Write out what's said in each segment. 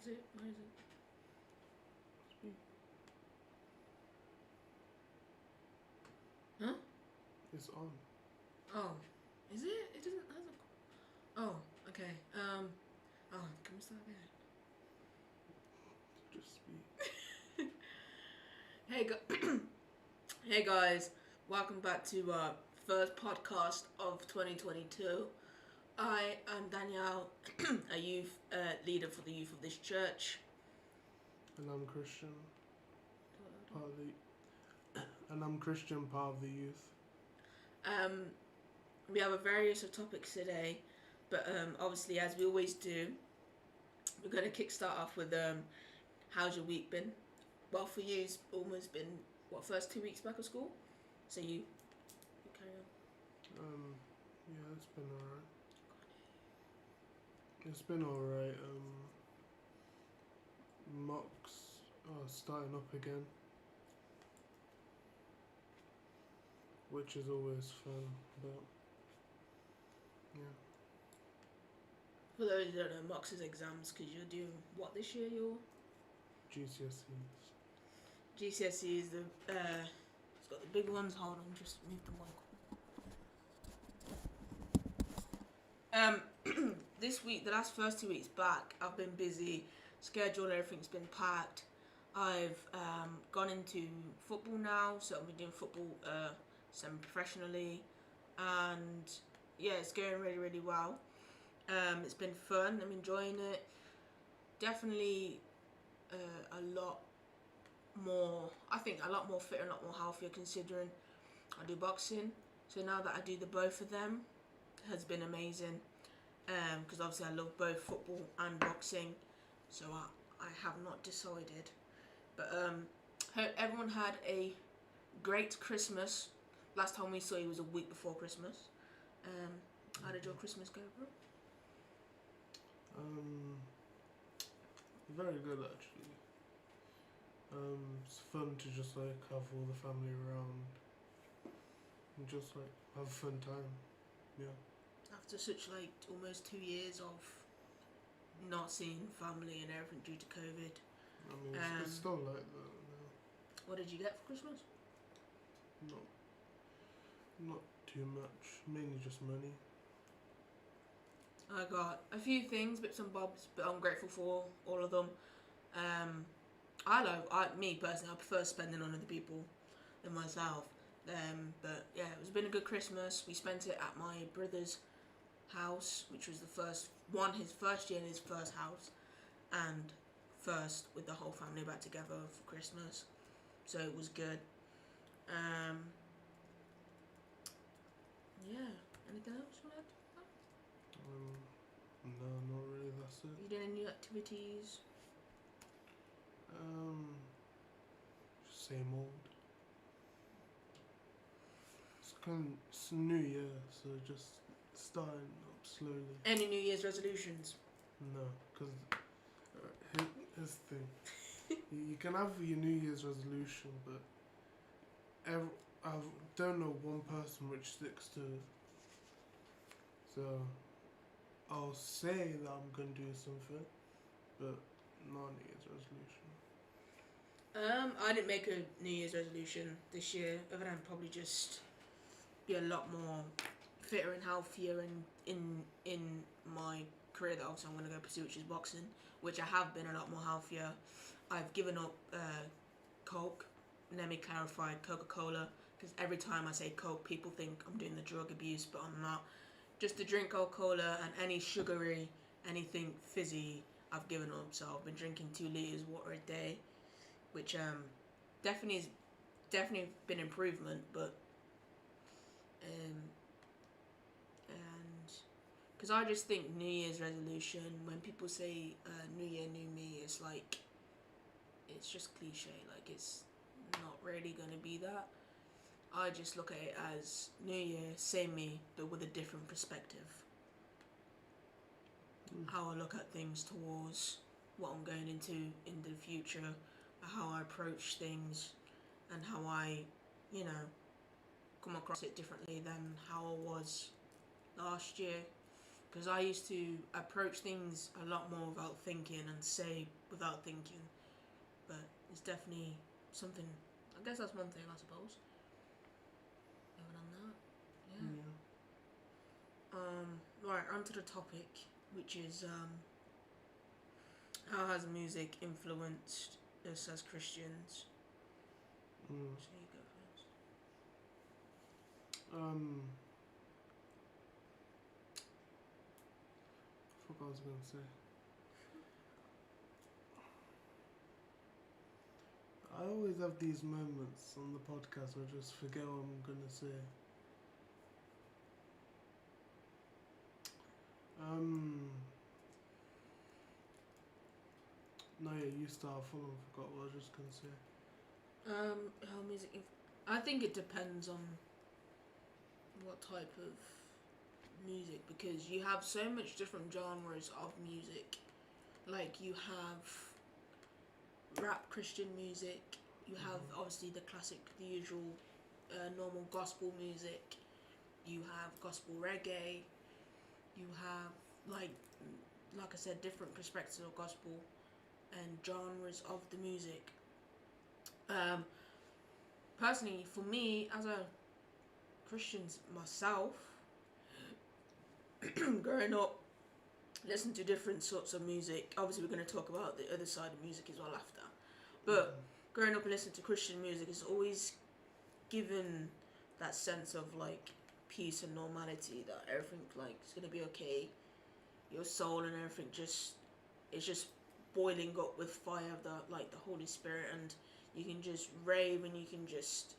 Is it? Where is it? Speak. Huh? It's on. Oh, is it? It doesn't. Hasn't. Oh, okay. Oh, can we start again? Just speak. Hey guys, welcome back to our first podcast of 2022. I am Danielle, a youth leader for the youth of this church. And I'm Christian. Part of the. And I'm Christian, part of the youth. We have a various of topics today, but obviously, as we always do, we're going to kickstart off with how's your week been? Well, for you, it's almost been first 2 weeks back of school, so you carry on. Yeah, it's been alright. It's been alright. Mocks are starting up again, which is always fun, but yeah. For those who don't know, mocks is exams because you're doing what this year? Your GCSEs. GCSE is the it's got the big ones. Hold on, just move the mic. This week, the last first 2 weeks back, I've been busy. Schedule, everything's been packed. I've gone into football now, so I've been doing football semi-professionally, and yeah, it's going really, really well. It's been fun. I'm enjoying it. Definitely a lot more. I think a lot more fit and a lot more healthier considering I do boxing. So now that I do the both of them, has been amazing. Because obviously I love both football and boxing. So I have not decided. But hope everyone had a great Christmas. Last time we saw you was a week before Christmas. How did your Christmas go, bro? Very good actually. It's fun to just like have all the family around and just like have a fun time. Yeah. After such like almost 2 years of not seeing family and everything due to COVID. I mean, it's still like that now. What did you get for Christmas? Not too much. Mainly just money. I got a few things, bits and bobs, but I'm grateful for all of them. Me personally, I prefer spending on other people than myself. But yeah, it's been a good Christmas. We spent it at my brother's house, which was his first year in his first house, and first with the whole family back together for Christmas. So it was good. Yeah. Anything else you want to add to that? No, not really. That's it. You doing any new activities? Same old. It's New Year, so just starting up slowly. Any New Year's resolutions? No, because here's the thing. You can have your New Year's resolution, but I don't know one person which sticks to it. So I'll say that I'm going to do something, but not a New Year's resolution. I didn't make a New Year's resolution this year, other than probably just be a lot more fitter and healthier in my career that also I'm going to go pursue, which is boxing, which I have been a lot more healthier. I've given up Coke. Let me clarify, Coca-Cola, because every time I say Coke, people think I'm doing the drug abuse, but I'm not. Just to drink Coca-Cola and any sugary, anything fizzy, I've given up. So I've been drinking 2 liters water a day, which definitely been improvement, but and because I just think New Year's resolution, when people say New Year, New Me, it's like it's just cliche. Like it's not really gonna be that. I just look at it as New Year, same me, but with a different perspective. How I look at things towards what I'm going into in the future, how I approach things, and how I, come across it differently than how I was last year because I used to approach things a lot more without thinking and say without thinking, but it's definitely something. I guess that's one thing, I suppose. Other than that, yeah. Right, onto the topic, which is how has music influenced us as Christians? So you go first. I forgot what I was going to say. I always have these moments on the podcast where I just forget what I'm going to say. No, yeah, you start full and forgot what I was just going to say. How music. I think it depends on what type of music, because you have so much different genres of music. Like you have rap Christian music. You have obviously the classic, the usual, normal gospel music. You have gospel reggae. You have like I said, different perspectives of gospel and genres of the music. Personally, for me, as a Christian myself, growing up, listening to different sorts of music. Obviously, we're going to talk about the other side of music as well after. But growing up and listening to Christian music has always given that sense of like peace and normality, that everything like is going to be okay. Your soul and everything it's just boiling up with fire of the Holy Spirit, and you can just rave and you can just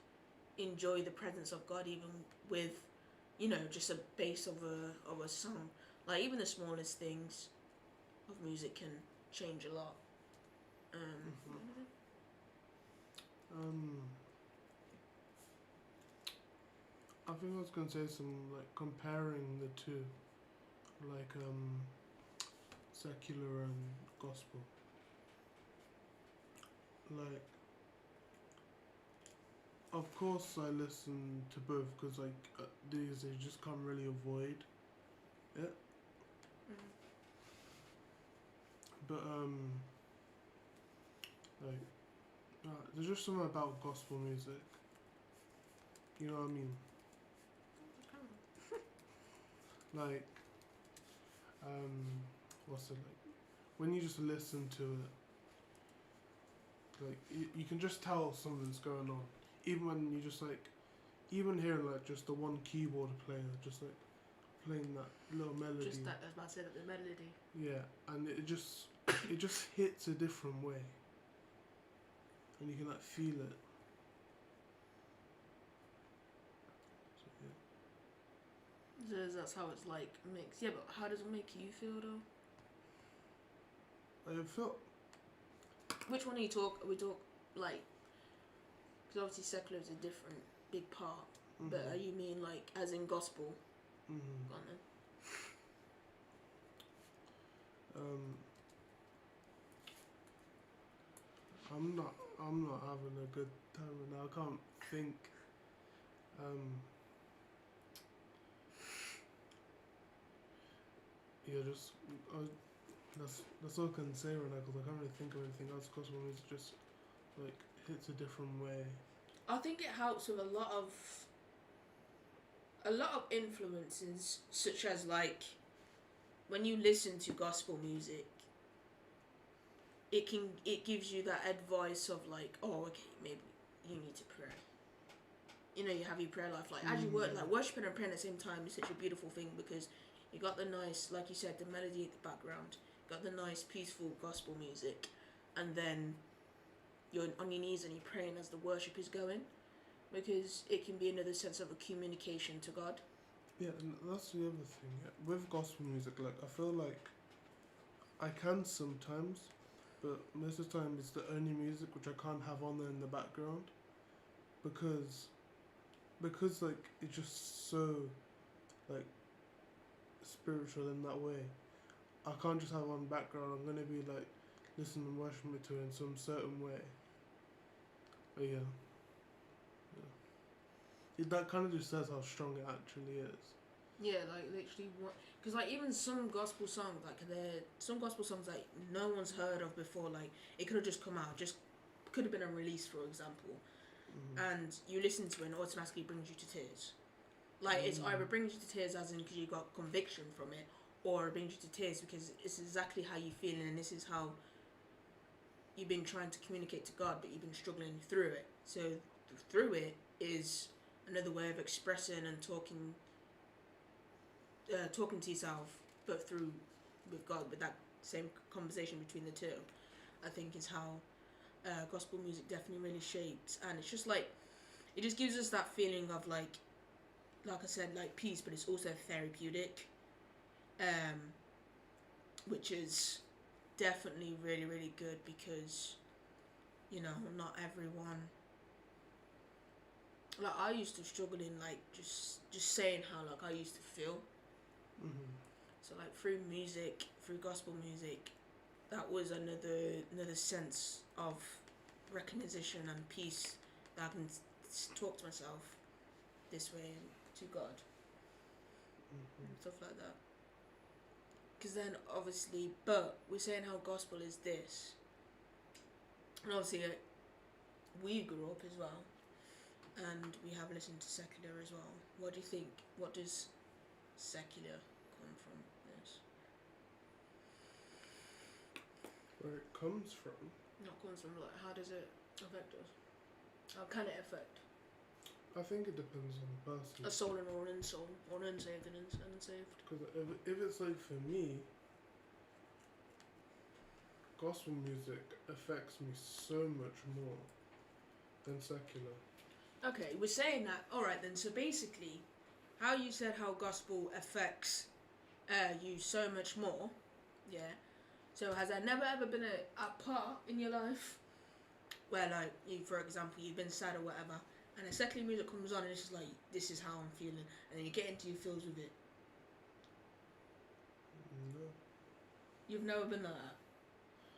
enjoy the presence of God, even with just a bass of a song. Like even the smallest things of music can change a lot. I think I was going to say some like comparing the two, like secular and gospel. Like, of course I listen to both because like these days you just can't really avoid it. But like there's just something about gospel music. You know what I mean? Like what's it like? When you just listen to it, like you can just tell something's going on. Even when you just like, even hearing like just the one keyboard player, just like playing that little melody. Just that, I was about to say that, the melody. Yeah, and it just hits a different way, and you can like feel it. So, yeah. So that's how it's like mixed. Yeah, but how does it make you feel though? I felt. Which one are you talk? We talk like, because obviously secular is a different big part. But are you mean like as in gospel? Go on then. I'm not having a good time right now. I can't think. Yeah, just that's all I can say right now because I can't really think of anything else. Gospel music just like hits a different way. I think it helps with a lot of influences, such as like when you listen to gospel music, it gives you that advice of like, oh, okay, maybe you need to pray. You have your prayer life. Like as you work, like worshiping and praying at the same time is such a beautiful thing because you got the nice, like you said, the melody at the background, got the nice peaceful gospel music, and then you're on your knees and you're praying as the worship is going, because it can be another sense of a communication to God. Yeah, and that's the other thing. With gospel music, like I feel like I can sometimes, but most of the time it's the only music which I can't have on there in the background, because like it's just so like spiritual in that way. I can't just have one background. I'm gonna be like listening and worshiping to it in some certain way. But yeah. That kind of just says how strong it actually is. Yeah, like literally, Because like even some gospel songs, some gospel songs like no one's heard of before. Like it could have just come out, just could have been a release, for example, and you listen to it and it automatically brings you to tears. Like it's either brings you to tears as in because you got conviction from it, or it brings you to tears because it's exactly how you feel and this is how you've been trying to communicate to God, but you've been struggling through it. So through it is another way of expressing and talking to yourself, but through with God, with that same conversation between the two. I think is how gospel music definitely really shapes, and it's just like it just gives us that feeling of like I said, like peace, but it's also therapeutic, which is definitely really really good because not everyone. Like I used to struggle in like just saying how like I used to feel. So like through music, through gospel music, that was another sense of recognition and peace that I can talk to myself this way and to God and stuff like that. Because then obviously, but we're saying how gospel is this, and obviously we grew up as well, and we have listened to secular as well. What do you think? What does secular come from this? Where it comes from? Not comes from like how does it affect us? How can it affect? I think it depends on the person. A soul and or an unsoul, or an unsaved and unsaved. Because if it's like for me, gospel music affects me so much more than secular. Okay, we're saying that. All right then. So basically, how you said how gospel affects you so much more, yeah. So has there never ever been a part in your life where like you, for example, you've been sad or whatever, and a secular music comes on and it's just like this is how I'm feeling, and then you get into your feels with it. No. You've never been like that.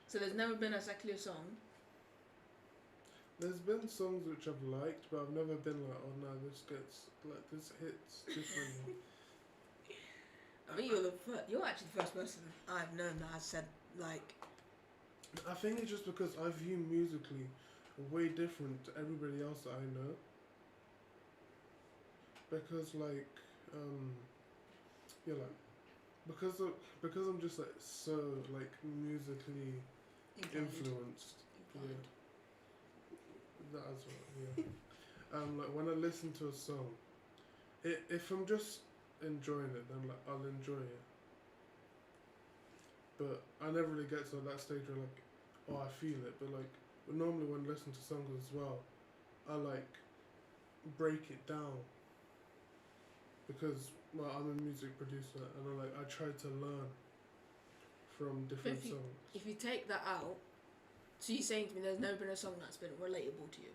So there's never been a secular song. There's been songs which I've liked, but I've never been like, oh no, this hits differently. I mean, you're actually the first person I've known that has said like. I think it's just because I view musically way different to everybody else that I know. Because like, because I'm just like so like musically influenced. Yeah. That as well. Yeah. Like when I listen to a song, if I'm just enjoying it, then like I'll enjoy it. But I never really get to that stage where like, oh, I feel it. But like normally when I listen to songs as well, I like break it down because I'm a music producer and I try to learn from different songs. If you take that out, so you're saying to me there's never been a song that's been relatable to you?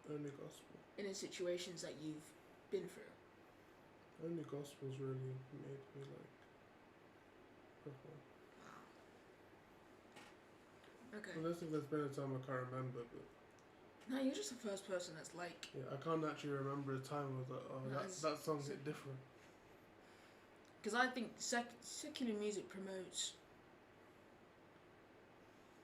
Only gospel. In the situations that you've been through? Only gospel's really made me like proper. Wow. Okay. Unless if there's been a time I can't remember, but no, you're just the first person that's like. Yeah, I can't actually remember a time where I was like, oh, that song hit different. Because I think secular music promotes.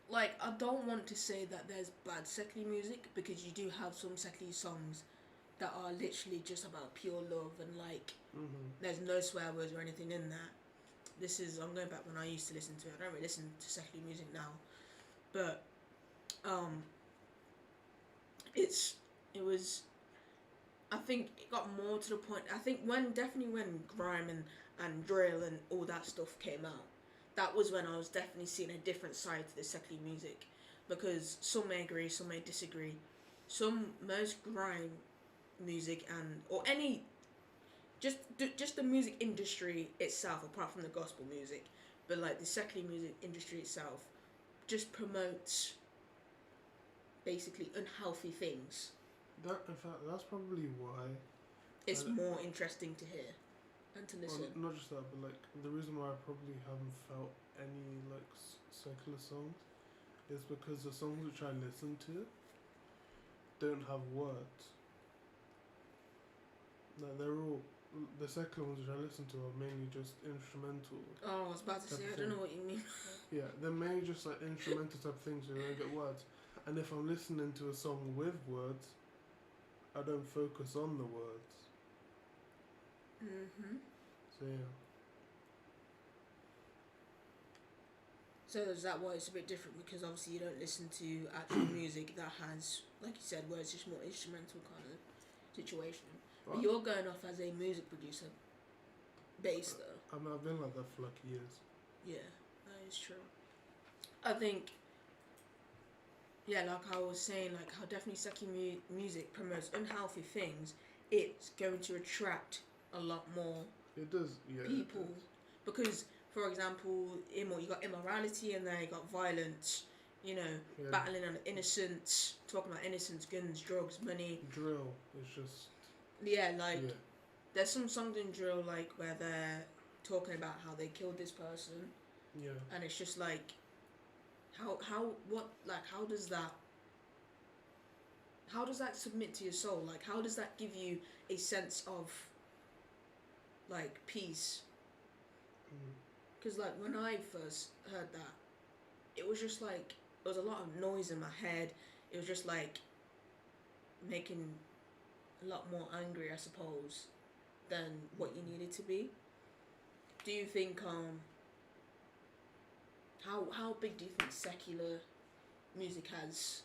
Like, I don't want to say that there's bad secular music because you do have some secular songs that are literally just about pure love and like there's no swear words or anything in that. I'm going back when I used to listen to it. I don't really listen to secular music now, but it was. I think it got more to the point. I think when grime and drill and all that stuff came out, that was when I was definitely seeing a different side to the secular music, because some may agree, some may disagree. Most grime music or any just the music industry itself, apart from the gospel music, but like the secular music industry itself, just promotes basically unhealthy things. In fact, that's probably why it's more interesting to hear and to listen. Well, not just that, but like the reason why I probably haven't felt any like secular songs is because the songs which I listen to don't have words. No, they're all the secular ones which I listen to are mainly just instrumental. Oh, I was about to say, I don't know what you mean. Yeah, they're mainly just like instrumental type things. You don't get words. And if I'm listening to a song with words, I don't focus on the words. Mhm. So yeah. So is that why it's a bit different? Because obviously you don't listen to actual music that has, like you said, where it's just more instrumental kind of situation. But you're going off as a music producer base though. I mean, I've been like that for like years. Yeah, that is true. I think, yeah, like I was saying, like how definitely secular music promotes unhealthy things. It's going to attract a lot more It does, yeah. people It does. because, for example, you got immorality and then you got violence. You know, Yeah. battling on innocence, talking about innocence, guns, drugs, money. Drill is just. Yeah, like Yeah. there's some songs in drill like where they're talking about how they killed this person, Yeah. and it's just like, how does that submit to your soul? Like, how does that give you a sense of like peace? Because like when I first heard that, it was just like there was a lot of noise in my head. It was just like making a lot more angry, I suppose, than what you needed to be. Do you think how big do you think secular music has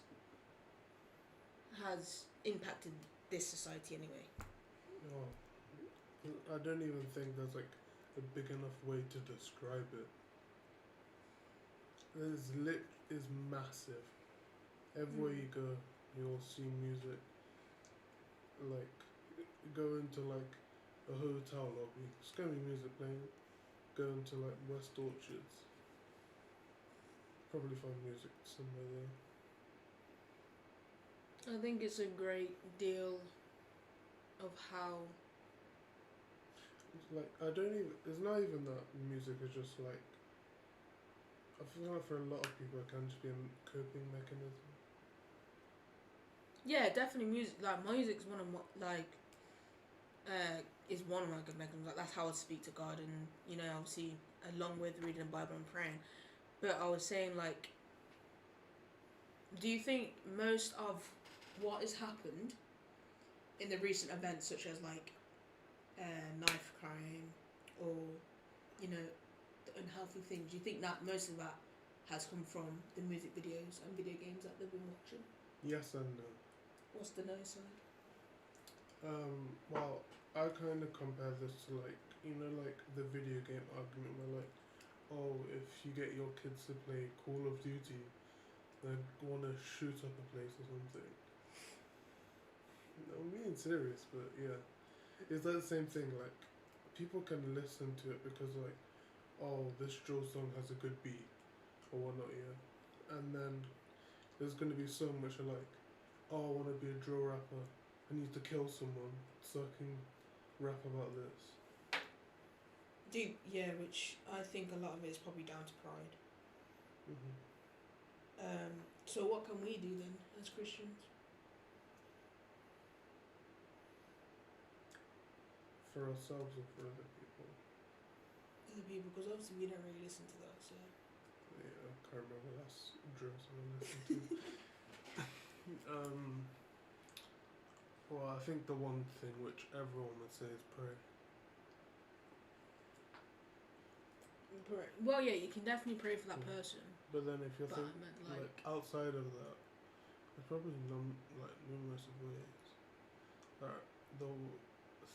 impacted this society anyway? Oh, I don't even think there's like a big enough way to describe it. Is massive. Everywhere you go, you'll see music. Like, go into like a hotel lobby, it's gonna be music playing. Go into like West Orchards, probably find music somewhere there. I think it's a great deal of how. It's like I don't even. It's not even that music is just like. I feel like for a lot of people, it can just be a coping mechanism. Yeah, definitely music. Like music's one of my is one of my good mechanisms. Like that's how I speak to God, and obviously along with reading the Bible and praying. But I was saying like, do you think most of what has happened in the recent events, such as like knife crime or the unhealthy things, do you think that most of that has come from the music videos and video games that they've been watching? Yes and no. What's the no side? Well, I kind of compare this to like like the video game argument where like, oh, if you get your kids to play Call of Duty, they want to shoot up a place or something. I'm being serious, but yeah, it's that same thing. Like, people can listen to it because like, oh, this drill song has a good beat or whatnot, yeah, and then there's gonna be so much like, oh, I want to be a drill rapper. I need to kill someone so I can rap about this. Which I think a lot of it is probably down to pride. So what can we do then as Christians? For ourselves or for other people? Other people, because obviously we don't really listen to that, so. Yeah, I can't remember the last drill song I listened to. Well, I think the one thing which everyone would say is pray. Well, yeah, you can definitely pray for that person. But then if you're But thinking I meant, like outside of that, there's probably numerous of ways. The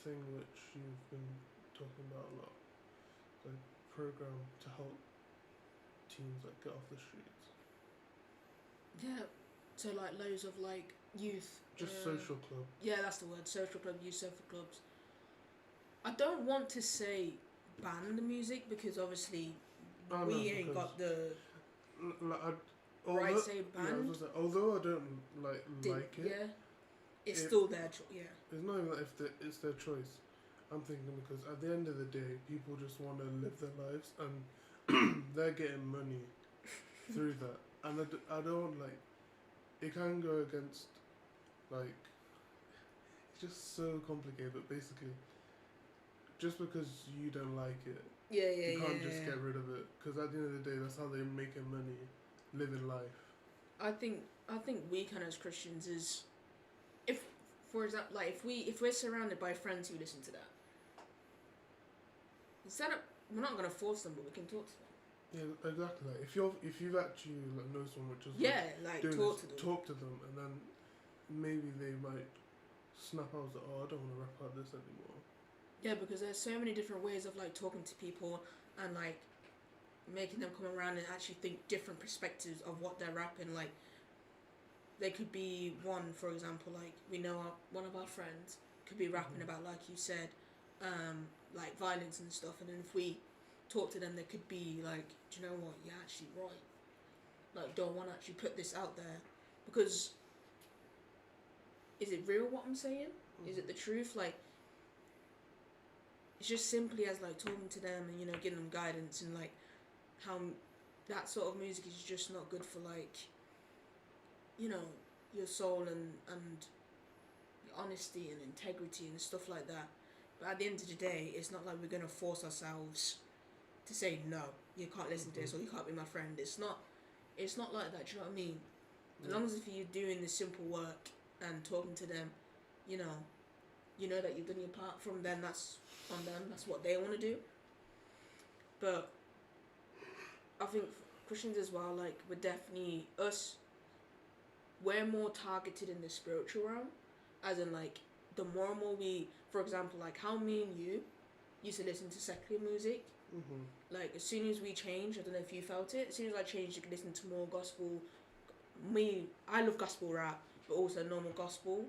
thing which you've been talking about a lot, the program to help teens like get off the streets. Yeah, so like loads of like youth. Just social club. Yeah, that's the word. Social club, youth social clubs. I don't want to say ban the music because obviously we ain't got the right to say banned. Yeah, although I don't like it. Yeah, it's still their choice. Yeah. It's not even that it's their choice. I'm thinking because at the end of the day, people just want to live their lives and they're getting money through that. And I don't like. It can go against, like. It's just so complicated. But basically, just because you don't like it, Yeah, you can't just get rid of it. Because at the end of the day, that's how they're making money, living life. I think we can as Christians is, if for example, like if we're surrounded by friends who listen to that, instead of, we're not gonna force them, but we can talk to them. Yeah, exactly. Like if you've actually like know someone which is like doing talk this, to them. talk to them, and then maybe they might snap out that, oh, I don't want to rap about this anymore. Yeah, because there's so many different ways of like talking to people and like making them come around and actually think different perspectives of what they're rapping. Like, they could be one, for example, like we know one of our friends could be rapping about, like you said, like violence and stuff, and then if we talk to them, they could be like, do you know what, you're actually right. Like, don't want to actually put this out there because is it real what I'm saying? Is it the truth? Like, it's just simply as like talking to them and, you know, giving them guidance, and like how that sort of music is just not good for, like, you know, your soul and your honesty and integrity and stuff like that. But at the end of the day, it's not like we're gonna force ourselves to say no, you can't listen to this or you can't be my friend. It's not like that. Do you know what I mean? As long as if you're doing the simple work and talking to them, you know that you've done your part. From then, that's on them. That's what they want to do. But I think Christians as well, like, we're definitely we're more targeted in the spiritual realm, as in like the more and more we, for example, like how me and you used to listen to secular music. Like, as soon as we changed, I don't know if you felt it, as soon as I changed, you could listen to more gospel. I love gospel rap, but also normal gospel.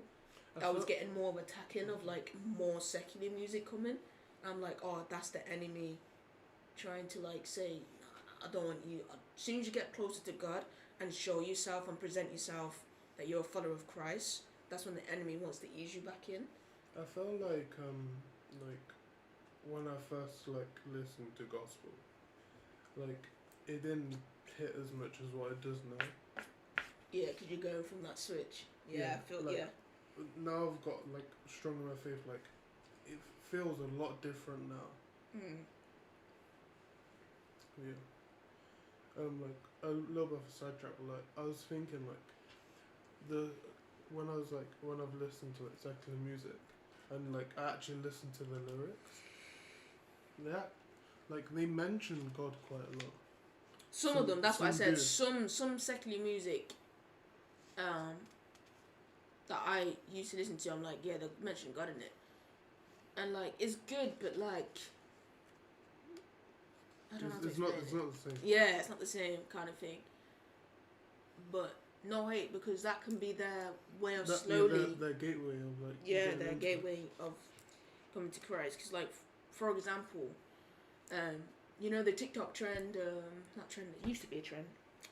I was getting more of attacking of like more secular music coming. I'm like, oh, that's the enemy trying to like say, I don't want you. As soon as you get closer to God and show yourself and present yourself that you're a follower of Christ, that's when the enemy wants to ease you back in. I felt like when I first like listened to gospel, like it didn't hit as much as what it does now. Yeah, because you're going from that switch. Yeah, I feel, like, now I've got like strong in my faith. Like, it feels a lot different now. Yeah. Like a little bit of a sidetrack, but like I was thinking like when I've listened to like secular music and like I actually listened to the lyrics, they mention God quite a lot. Some of them, that's what I said. Some secular music that I used to listen to, I'm like, yeah, they mention God in it, and like it's good, but like I don't know. It's not the same. Yeah, it's not the same kind of thing. But no hate, because that can be their way of slowly. Yeah, their gateway of like. Yeah, their gateway of coming to Christ. Because like, for example, you know the TikTok trend, not trend, it used to be a trend,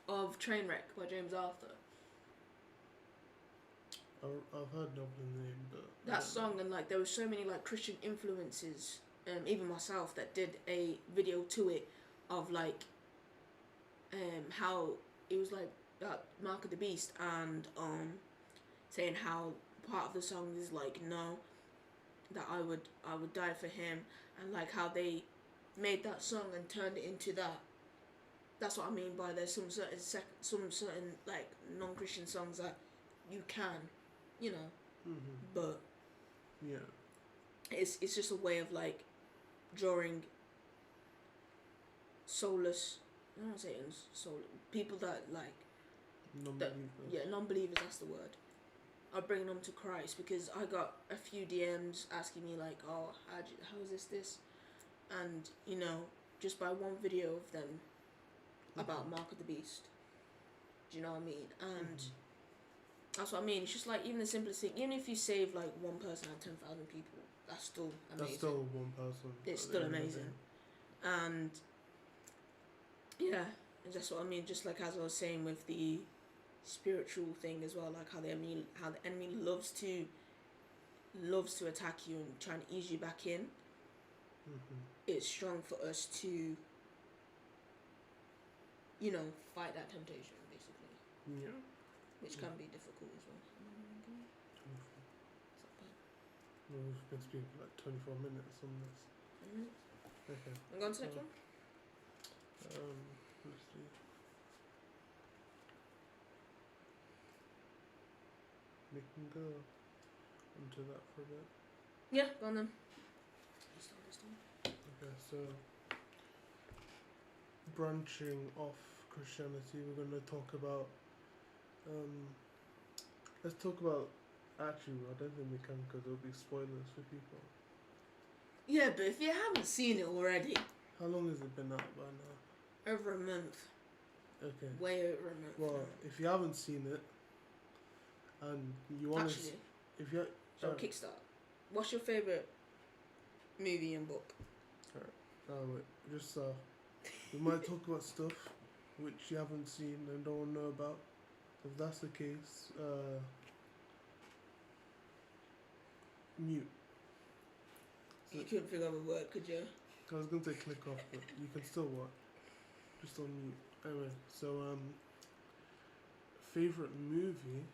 of Trainwreck by James Arthur. I've heard of the name, but that song, and like there were so many like Christian influences, even myself, that did a video to it of like how it was like Mark of the Beast, and saying how part of the song is like, no, that I would die for him, and like how they made that song and turned it into that. That's what I mean by there's some certain like non-Christian songs that you can, you know, but yeah, it's just a way of like drawing soulless. I don't want to say soulless people that like non-believers. That's the word. I bring them to Christ, because I got a few DMs asking me like, oh, how is this, and you know, just by one video of them about Mark of the Beast. Do you know what I mean? And that's what I mean. It's just like even the simplest thing. Even if you save like one person out of 10,000 people, that's still amazing. That's still one person. It's still amazing. And yeah, and that's what I mean. Just like as I was saying with the spiritual thing as well, like how the enemy loves to attack you and try and ease you back in. It's strong for us to, you know, fight that temptation, basically. Yeah. Which can be difficult as well. We've been speaking for like 24 minutes on this. Okay. I'm going to the next one. Let's see. We can go into that for a bit. Yeah, go on then. Start this time. Okay, so branching off Christianity, we're going to talk about. Let's talk about. Actually, I don't think we can because there'll be spoilers for people. Yeah, but if you haven't seen it already, How long has it been out by now? over a month. Okay. Way over a month. Well, if you haven't seen it, and you want to, Actually, if you, so kickstart. What's your favourite movie and book? wait, just we might talk about stuff which you haven't seen and don't know about. If that's the case, mute. You couldn't figure out a word, could you? I was going to say click off, but you can still watch. Just on mute. Anyway, so favorite movie.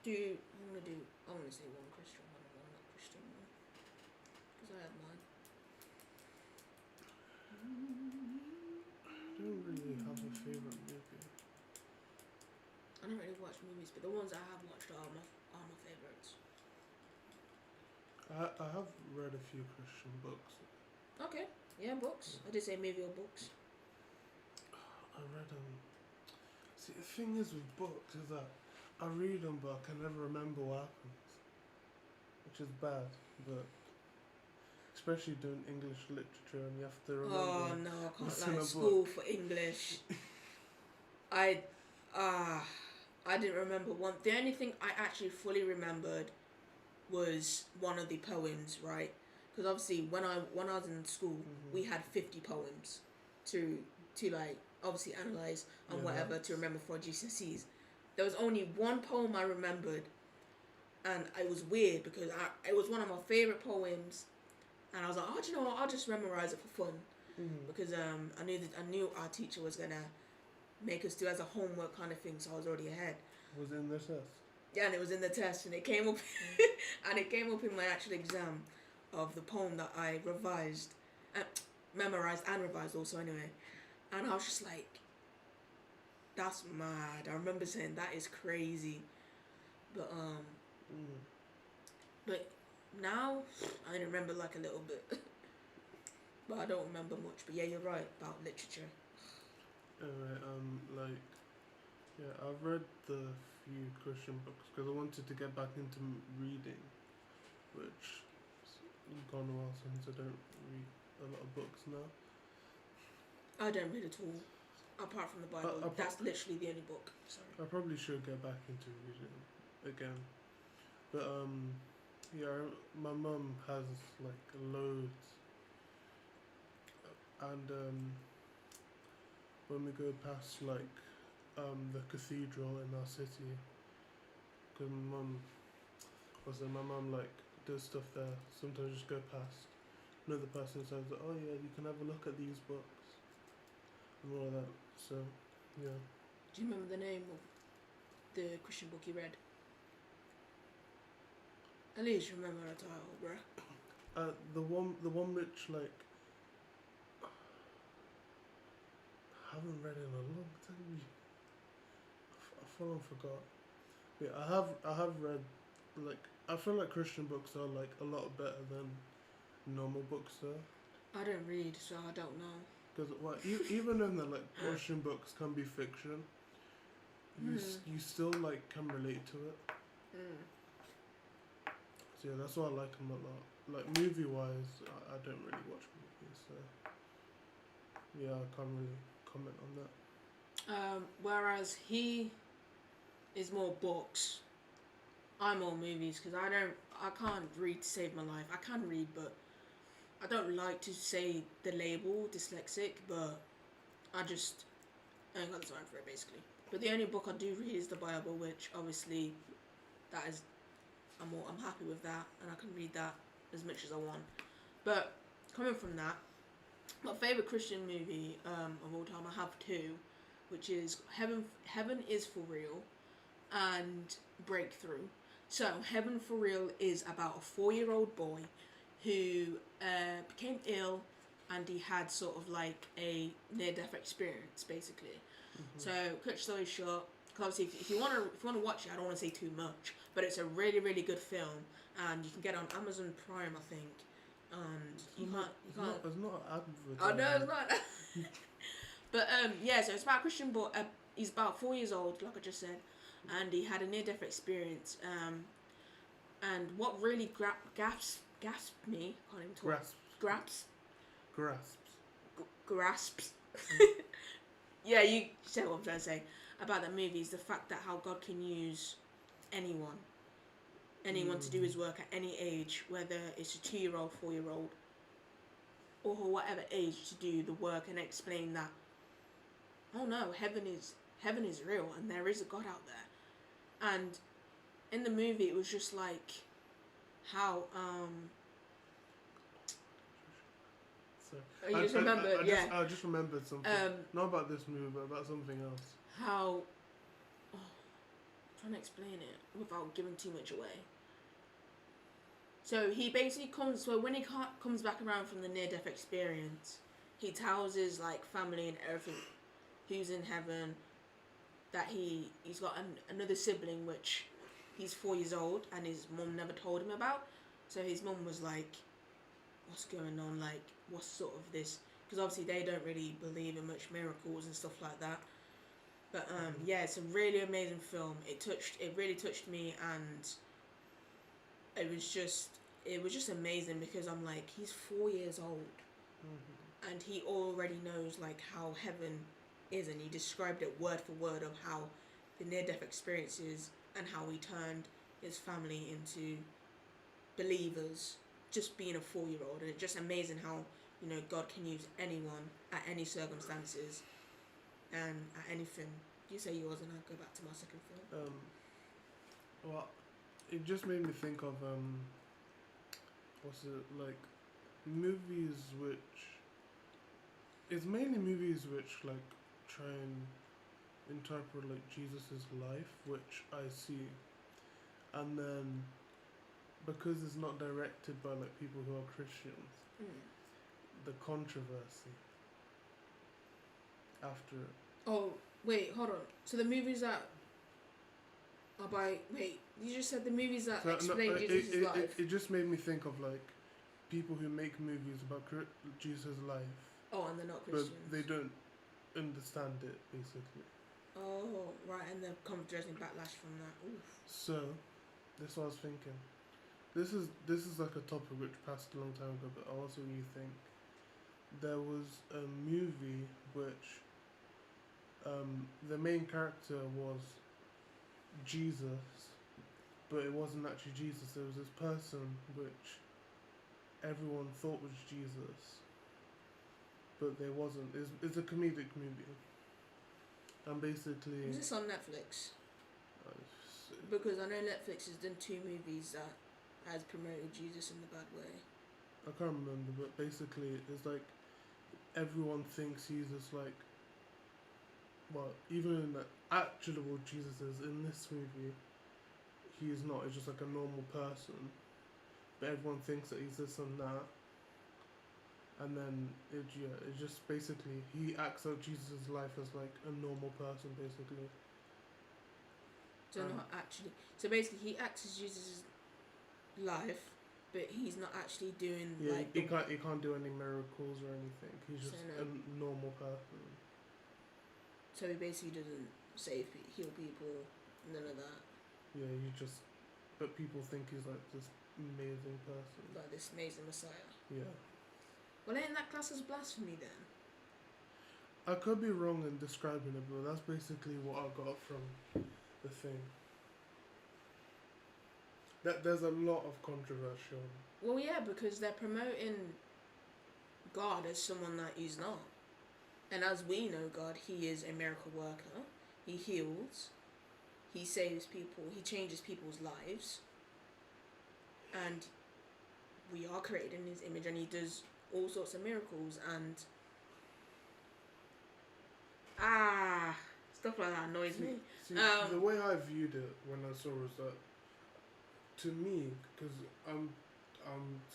I'm gonna say one Christian one and one not Christian one, because I have mine. I don't really have a favorite movie. I don't really watch movies, but the ones I have watched are my favourites. I have read a few Christian books. Okay, yeah, books. I did say movie or books. I read See, the thing is with books is that I read them, but I can never remember what happens, which is bad. But especially doing English literature, and you have to remember. Oh no, I can't what's in like a school book. for English. I didn't remember one. The only thing I actually fully remembered was one of the poems, right? Because obviously when I was in school, we had 50 poems to like obviously analyze and whatever to remember for GCSEs. There was only one poem I remembered, and it was weird because it was one of my favorite poems, and I was like, oh, do you know what? I'll just memorize it for fun, because I knew our teacher was gonna make us do as a homework kind of thing, so I was already ahead. Was it in the test? Yeah, and it was in the test, and it came up, and it came up in my actual exam of the poem that I memorized and revised also anyway, and I was just like, that's mad. I remember saying that is crazy, but but now I only remember like a little bit, but I don't remember much. But yeah, you're right about literature. Anyway, I've read the few Christian books because I wanted to get back into reading, which has gone a while since I don't read a lot of books now. I don't read at all, apart from the Bible. That's literally the only book. Sorry. I probably should get back into reading again, but my mum has like loads, and when we go past like the cathedral in our city, because my mum like does stuff there. Sometimes just go past. Another person says, "Oh yeah, you can have a look at these books," and all of that. So, yeah. Do you remember the name of the Christian book you read? At least remember the title, bruh. The one which like I haven't read in a long time. I full on forgot. Yeah, I have read like I feel like Christian books are like a lot better than normal books though. I don't read, so I don't know. Because even in the like Christian books can be fiction, you still like can relate to it. So yeah, that's why I like them a lot. Like movie wise, I don't really watch movies, so yeah, I can't really comment on that. Whereas he is more books, I'm more movies, because I can't read to save my life. I can read, but I don't like to say the label dyslexic, but I ain't got the time for it basically. But the only book I do read is the Bible, which obviously I'm happy with that, and I can read that as much as I want. But coming from that, my favourite Christian movie of all time, I have two, which is Heaven is for Real and Breakthrough. So, Heaven for Real is about a 4-year-old boy who became ill, and he had sort of like a near-death experience, basically. So, cut story short, 'cause obviously, if you want to watch it, I don't want to say too much, but it's a really, really good film, and you can get it on Amazon Prime, I think. And you can't. It's not advertising. Oh no, it's not. But yeah, so it's about Christian boy. He's about 4 years old, like I just said, and he had a near-death experience. And what really gasped me, can't even talk. Grasps. Yeah, you said what I'm trying to say about that movie is the fact that how God can use anyone to do his work at any age, whether it's a 2-year-old, 4-year-old, or whatever age, to do the work and explain that, oh no, heaven is real and there is a God out there. And in the movie it was just like how I just remembered something. Not about this movie, but about something else. How I'm trying to explain it without giving too much away. So he basically when he comes back around from the near-death experience, he tells his like family and everything who's in heaven that he's got another sibling which he's 4 years old and his mum never told him about. So his mum was like, what's going on, like what's sort of this, because obviously they don't really believe in much miracles and stuff like that. But yeah, it's a really amazing film. It really touched me, and it was just amazing because I'm like, he's 4 years old, and he already knows like how heaven is, and he described it word for word of how the near-death experience is and how he turned his family into believers, just being a 4-year-old. And it's just amazing how, you know, God can use anyone at any circumstances and at anything. You say yours and I'll go back to my second film. Well, it just made me think of movies which, it's mainly movies which like try and interpret like Jesus's life, which I see, and then because it's not directed by like people who are Christians, the controversy after it. Oh wait, hold on. So the movies that are by you just said the movies that explain Jesus' life. It just made me think of like people who make movies about Jesus' life. Oh, and they're not Christians. But they don't understand it, basically. Oh, right, and they're addressing backlash from that. Oof. So, that's what I was thinking. This is like a topic which passed a long time ago, but I want to see what you think. There was a movie which the main character was Jesus, but it wasn't actually Jesus. There was this person which everyone thought was Jesus, but there wasn't. It's a comedic movie, and basically. Is this on Netflix? Because I know Netflix has done 2 movies that has promoted Jesus in the bad way. I can't remember, but basically it's like everyone thinks he's just like, well, even in the actual Jesus is in this movie, he is not. He's just like a normal person, but everyone thinks that he's this and that. And then it just basically he acts out Jesus' life as like a normal person, basically. So not actually. So basically, he acts as Jesus' life, but he's not actually doing like. He can't do any miracles or anything. He's just a normal person. So he basically doesn't heal people, none of that. Yeah, but people think he's like this amazing person. Like this amazing Messiah. Yeah. Well, ain't that class as blasphemy then? I could be wrong in describing it, but that's basically what I got from the thing. That there's a lot of controversy on. Well, yeah, because they're promoting God as someone that he's not. And as we know God, he is a miracle worker. He heals. He saves people. He changes people's lives. And we are created in his image, and he does all sorts of miracles, and stuff like that annoys me. See, the way I viewed it when I saw it was that to me, because I'm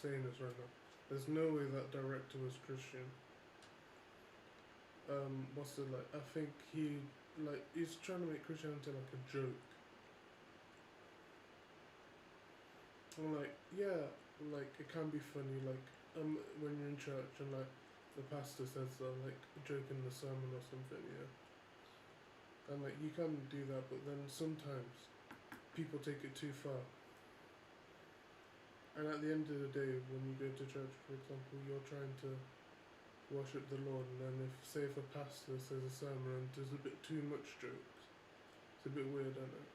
saying this right now, there's no way that director was Christian. What's it like? I think he's trying to make Christianity like a joke. I'm like, yeah, like it can be funny, like when you're in church and like the pastor says like a joke in the sermon or something, yeah. And like you can do that, but then sometimes people take it too far. And at the end of the day, when you go to church, for example, you're trying to worship the Lord, and then if a pastor says a sermon and there's a bit too much jokes, it's a bit weird, isn't it?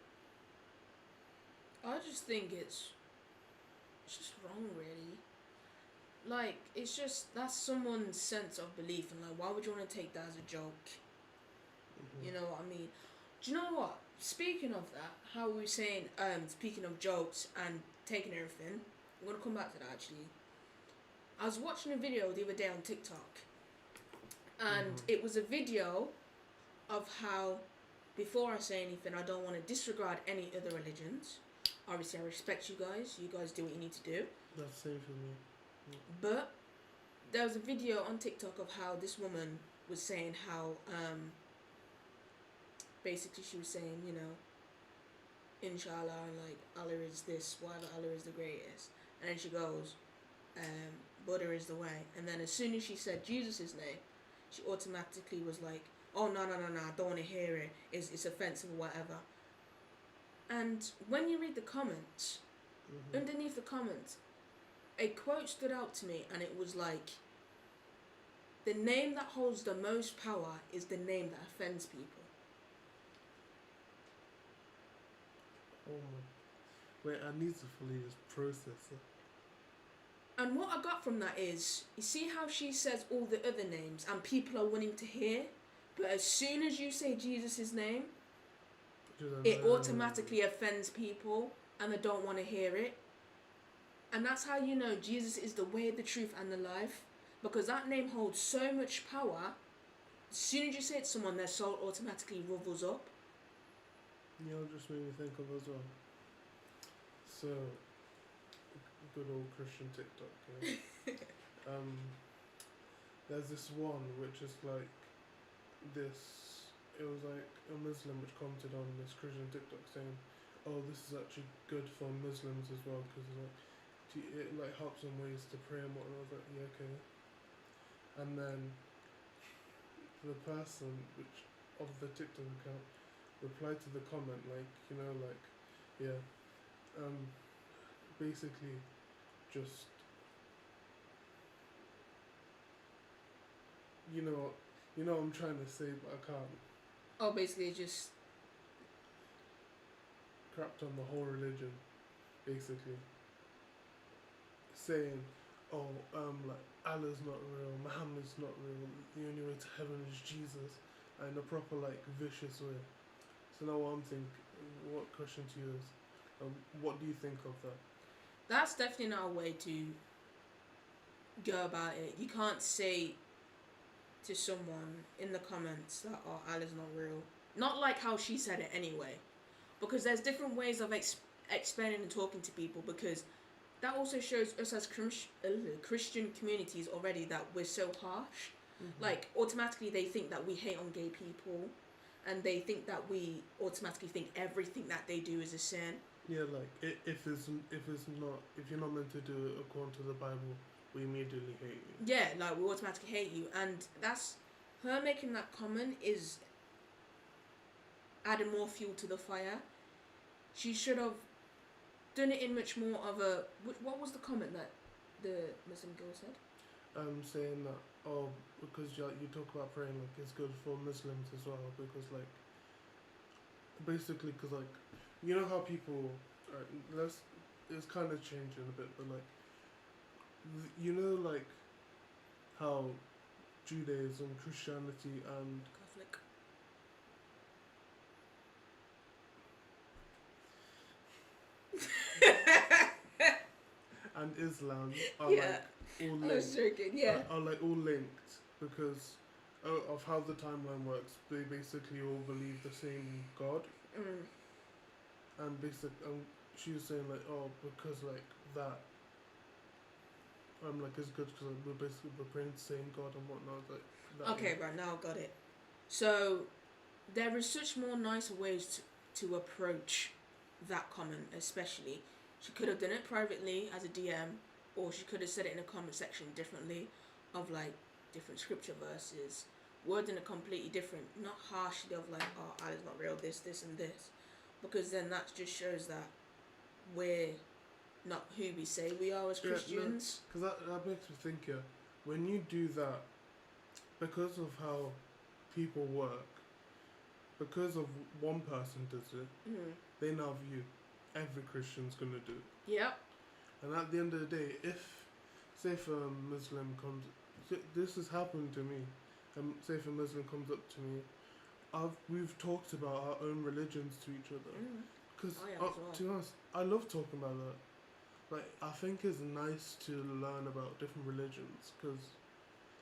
I just think it's just wrong, really. Like, it's just, that's someone's sense of belief, and like, why would you want to take that as a joke? Mm-hmm. You know what I mean? Do you know what? Speaking of that, how we were saying, speaking of jokes and taking everything, I'm gonna come back to that actually. I was watching a video the other day on TikTok, and it was a video of how, before I say anything, I don't want to disregard any other religions. Obviously, I respect you guys. You guys do what you need to do. That's same for me. Yeah. But there was a video on TikTok of how this woman was saying how, basically she was saying, you know, Inshallah, and like Allah is this, whatever, Allah is the greatest. And then she goes, Buddha is the way. And then as soon as she said Jesus' name, she automatically was like, oh, no, I don't want to hear it. It's offensive or whatever. And when you read the comments, underneath the comments, a quote stood out to me, and it was like, the name that holds the most power is the name that offends people. Oh my. Wait, I need to fully just process it. And what I got from that is, you see how she says all the other names and people are willing to hear, but as soon as you say Jesus' name, it automatically offends people and they don't want to hear it. And that's how you know Jesus is the way, the truth, and the life, because that name holds so much power. As soon as you say it to someone, their soul automatically revels up. You know, just made me think of as well. So, good old Christian TikTok. Yeah? There's this one which is like this. It was like a Muslim which commented on this Christian TikTok saying, "Oh, this is actually good for Muslims as well because like it like helps in ways to pray and whatnot." I was like, yeah, okay. And then the person which of the TikTok account replied to the comment like, you know, like, yeah, basically just, you know what I'm trying to say, but I can't. Oh, basically just Crapped on the whole religion, basically. Saying, oh, like, Allah's not real, Muhammad's not real, the only way to heaven is Jesus, in a proper, like, vicious way. So now what I'm thinking, what question to you is, what do you think of that? That's definitely not a way to go about it. You can't say to someone in the comments that, oh, Allah's not real. Not like how she said it anyway. Because there's different ways of explaining and talking to people, because that also shows us as Christian communities already that we're so harsh. Like, automatically they think that we hate on gay people, and they think that we automatically think everything that they do is a sin. Yeah, like, if you're not meant to do it according to the Bible, we immediately hate you. Yeah, like, we automatically hate you. And that's, her making that comment is adding more fuel to the fire. She should have done it in much more of a... What was the comment that the Muslim girl said? Saying that, oh, because you talk about praying, like, it's good for Muslims as well, because, like, basically, because, like, you know how people, it's kind of changing a bit, but, like, you know, like, how Judaism, Christianity, and Catholic. and Islam are Yeah. like all linked. I was joking, yeah. Are like all linked because of how the timeline works. They basically all believe the same God. And she was saying like, oh, because like that, I'm like, it's good because we're praying to the same God and whatnot. Like that. Okay, right now I got it. So there is such more nicer ways to approach that comment, especially. She could have done it privately as a DM, or she could have said it in a comment section differently, of like different scripture verses, wording it completely different, not harshly of like, oh, Allah's not real, this, and this, because then that just shows that we're not who we say we are as Christians. Because that makes me think, yeah, when you do that, because of how people work, because of one person does it, they now view every Christian's gonna do it. Yep. And at the end of the day, say if a Muslim comes, this has happened to me. Say if a Muslim comes up to me, we've talked about our own religions to each other. Because to be honest, I love talking about that. Like, I think it's nice to learn about different religions, because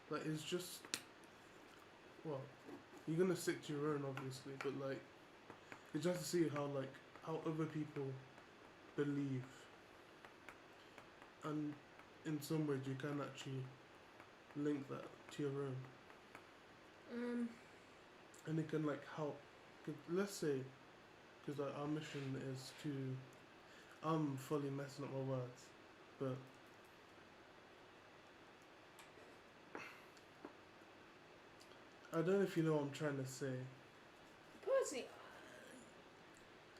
like it's just, well, you're gonna stick to your own obviously, but like it's just to see how other people believe, and in some ways you can actually link that to your own. And it can like help. Let's say, because like, our mission is to, I'm fully messing up my words, but I don't know if you know what I'm trying to say. Personally,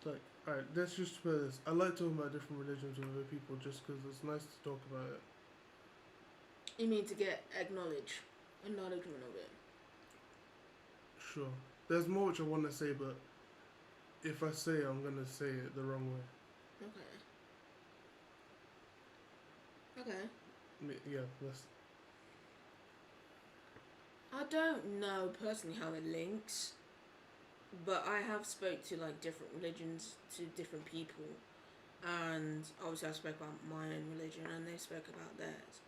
like, alright, let's just put this. I like talking about different religions with other people just because it's nice to talk about it. You mean to get acknowledgement of it? Sure. There's more which I want to say, but if I say it, I'm going to say it the wrong way. Okay. Yeah, let's... I don't know personally how it links, but I have spoke to like different religions to different people, and obviously I spoke about my own religion and they spoke about theirs.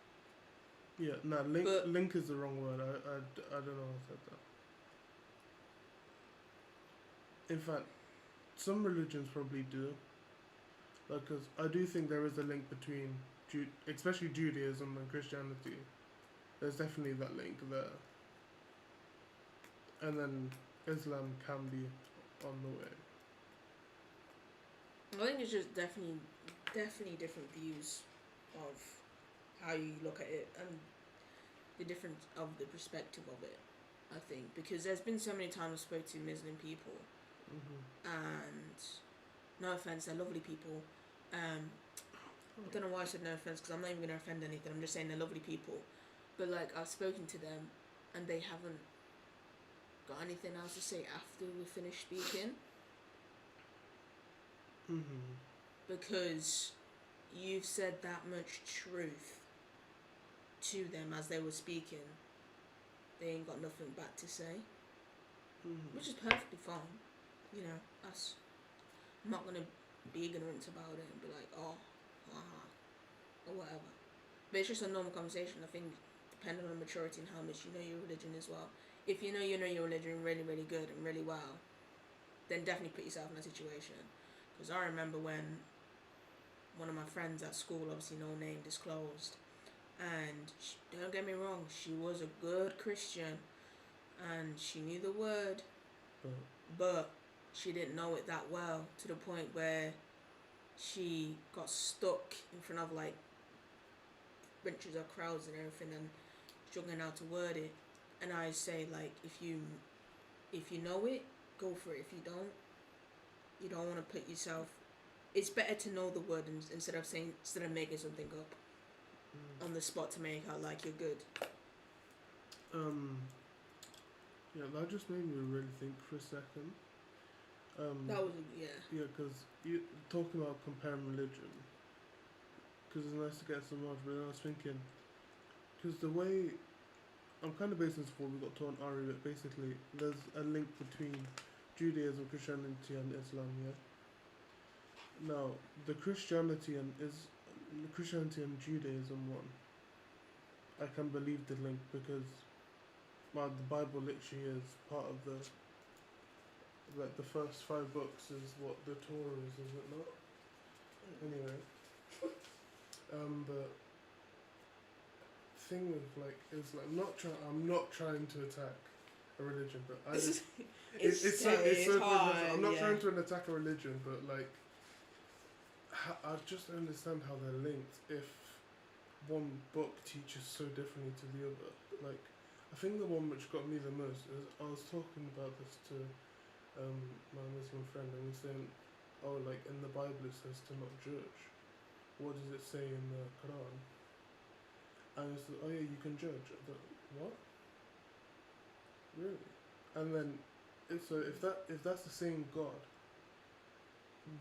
Yeah, no, link is the wrong word. I don't know how I said that. In fact, some religions probably do. Because I do think there is a link between, especially Judaism and Christianity. There's definitely that link there. And then Islam can be on the way. I think it's just definitely different views of how you look at it and the difference of the perspective of it, I think. Because there's been so many times I spoke to Muslim people, and no offense, they're lovely people. I don't know why I said no offense, because I'm not even going to offend anything. I'm just saying they're lovely people. But like, I've spoken to them and they haven't got anything else to say after we finish speaking. Because you've said that much truth to them as they were speaking. They ain't got nothing back to say. Which is perfectly fine. You know, I'm not going to be ignorant about it and be like, oh, or whatever. But it's just a normal conversation, I think, depending on maturity and how much you know your religion as well. If you know your religion really, really good and really well, then definitely put yourself in that situation. Because I remember when one of my friends at school, obviously no name disclosed, and don't get me wrong, she was a good Christian and she knew the word, but she didn't know it that well, to the point where she got stuck in front of like bunches of crowds and everything and struggling how to word it. And I say, like, if you know it, go for it. If you don't want to put yourself, it's better to know the word instead of making something up on the spot to make out like you're good. Yeah, that just made me really think for a second. That was yeah, because you talking about comparing religion, because it's nice to get some knowledge. But I was thinking, because the way I'm kind of basing this for we got taught in RE, but basically there's a link between Judaism, Christianity, and Islam. Yeah. Now the Christianity and Judaism one, I can believe the link because, well, the Bible literally is part of the. Like the first 5 books is what the Torah is it not? Anyway, but thing with like is like I'm not trying to attack a religion, but I just it's so hard, I'm not yeah. trying to attack a religion, but like I just don't understand how they're linked if one book teaches so differently to the other. Like I think the one which got me the most is I was talking about this to my Muslim friend, and he's saying, oh, like in the Bible it says to not judge. What does it say in the Quran? And I said, oh yeah, you can judge. I thought, what? Really? And then, if that's the same God,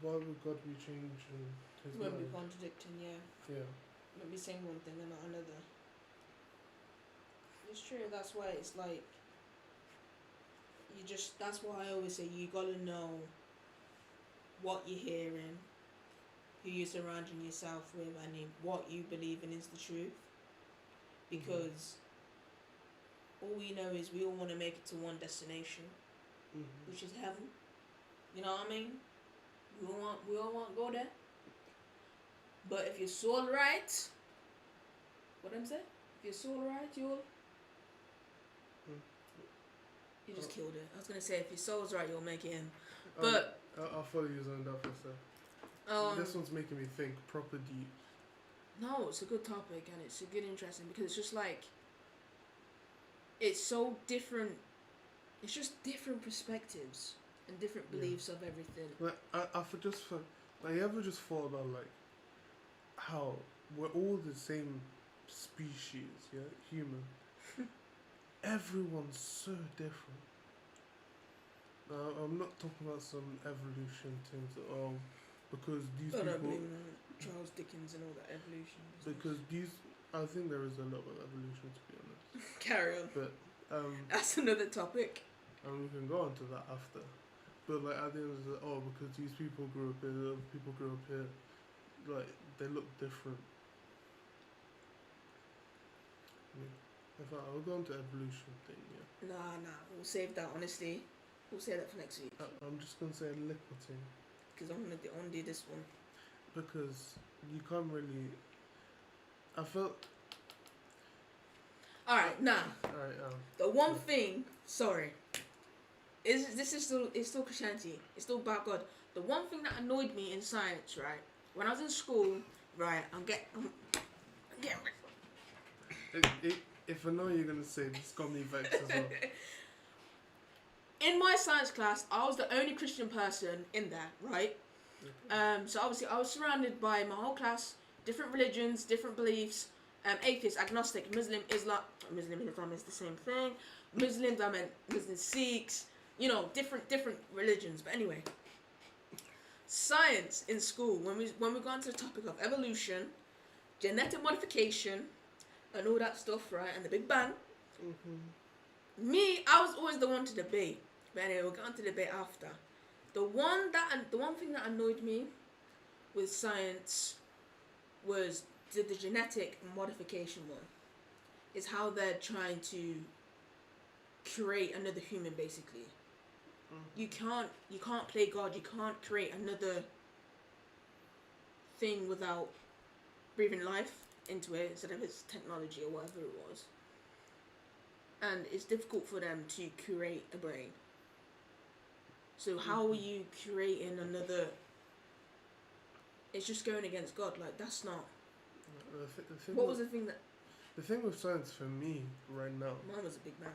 why would God be changing his Won't mind? be contradicting, yeah. Yeah. Won't be saying one thing and not another. It's true. That's why it's like that's why I always say you gotta know what you're hearing, who you're surrounding yourself with, and what you believe in is the truth. Because all we know is we all want to make it to one destination, which is heaven. You know what I mean? We all want to go there. But if your soul right, what I'm saying? If your soul right, you just killed it. I was gonna say if your soul's right, you'll make it in. But I'll follow you on that for a sec. This one's making me think proper deep. No, it's a good topic and it's a good interesting because it's just like it's so different. It's just different perspectives and different beliefs of everything. Like I ever just thought about like how we're all the same species, yeah, human. Everyone's so different. I'm not talking about some evolution things at all, because these I don't people. believe in Charles Dickens and all that evolution. Because I think there is a lot of evolution, to be honest. Carry on. But that's another topic. And we can go on to that after. But like at the end of the because these people grew up here, the other people grew up here, like they look different. In fact, I'll go on to evolution thing, yeah. Nah, we'll save that, honestly. We'll save that for next week. I'm just going to say a little thing. Because I'm gonna do this one. Because you can't really... I felt... Alright, now. Alright, the one thing, sorry, it's still Christianity. It's still about God. The one thing that annoyed me in science, right? When I was in school, right, I'm getting... If I know you're going to say, this got me vexed as well. In my science class, I was the only Christian person in there, right? So obviously I was surrounded by my whole class, different religions, different beliefs, atheist, agnostic, Muslim, Islam is the same thing. Muslims, I meant Muslim Sikhs, different religions. But anyway, science in school, when we got into the topic of evolution, genetic modification, and all that stuff, right, and the Big Bang, I was always the one to debate. But anyway, we'll get on to debate after. The one thing that annoyed me with science was the genetic modification one. Is how they're trying to create another human, basically. You can't play God. You can't create another thing without breathing life into it instead of its technology or whatever it was. And it's difficult for them to create a brain. So how are you creating another? It's just going against God. Like, that's not. What was the thing that? The thing with science for me right now. Mine was a Big Bang.